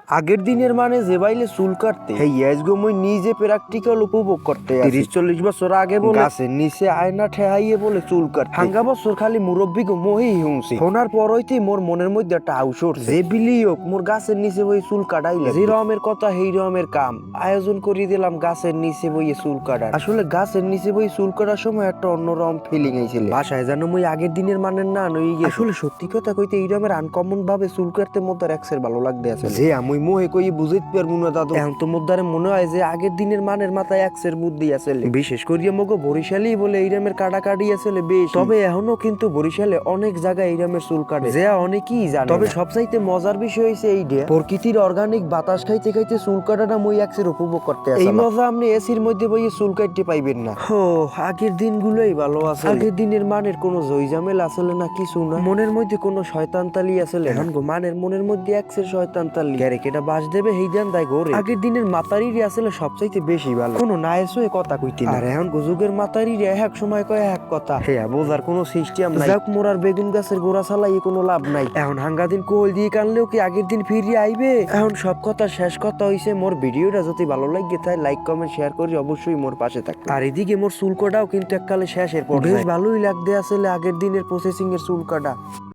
আগের দিনের মানে যে বাইলে চুল কাটতে এই আজগো মই নিজে প্র্যাকটিক্যাল উপভোগ করতে 30-40 বছর আগে বলে গাছের নিচে আয়না ঠেহাইয়ে বলে চুল কাটতে হাঙ্গা বছর খালি মুরব্বী গো মহি হুমছি শোনার পর হইতেই মোর মনের মধ্যে একটা আউসর যে বিলি হোক মোর গাছের নিচে বই চুল কাটাইলে যে রমের কথা সেই রমের কাম আয়োজন করে দিলাম গাছের নিচে বইয়ে চুল কাটার। আসলে গাছের নিচে বই চুল কাটার সময় একটা অন্যরকম ফিলিং হয়েছিল বাসায় যেন মই আগের দিনের মানের না নই গেছে। আসলে সত্যি কথা কইতে এই রমের আনকমন ভাবে চুল কাটতে মধ্যে এক্সের ভালো লাগতে আছে যে আমি মোহে কই বুঝিতে পারবো না দাদু। এখন তো মোদ্দারে মনে হয় যে আগের দিনের মানের মাথায় এক্সের বুদ্ধি আছে বিশেষ করিয়া মগো বরিশালী বলে এইরামের কাটাকাটি আছে বেশ। তবে এখনো কিন্তু বরিশালে অনেক জায়গায় এইরামের চুল কাটে যে অনেকেই জানে। তবে সবচাইতে মজার বিষয় হইছে এইটা প্রকৃতির অর্গানিক বাতাস খাইতে খাইতে চুল কাটাটা মই এক্সের উপভোগ করতে আছে। এই মজা আপনি এসির মধ্যে বইয়ে চুল কাটতে পাইবেন না। ও আগের দিনগুলোই ভালো আছে। আগের দিনের মানের কোনো জয়জামেল আসলে না কিছু না, মনের মধ্যে কোনো শয়তান তালি আসলে এখন গো মানের মনের মধ্যে এক্সের শয়তান তালি ক্যারেকেটা বাস দেবে এই দেন তাই গোরে। আগের দিনের মাতারিরি আসলে সবচাইতে বেশি ভালো, কোনো নায়েস হয়ে কথা কইতে না। আর এখন যুগের মাতারিরি এক সময় কয় এক কথা হ্যাঁ বোঝার কোনো সিস্টেম নাই। যাক মোরার বেগুন গাছের গোড়া চালাই কোনো লাভ নাই। এখন হাঙ্গা দিন কোল দিয়ে কানলেও কি আগের দিন ফিরিয়ে আইবে। এখন সব কথা শেষ কথা হইছে মোর ভিডিওটা যদি ভালো লাগে তাই লাইক কমেন্ট শেয়ার করি অবশ্যই মোর পাশে থাকবে। আর এদিকে মোর চুল কাটাও কিন্তু এককালে শেষের পর বেশ ভালোই লাগতে আসলে আগের দিনের প্রসেসিং এর চুল কাটা।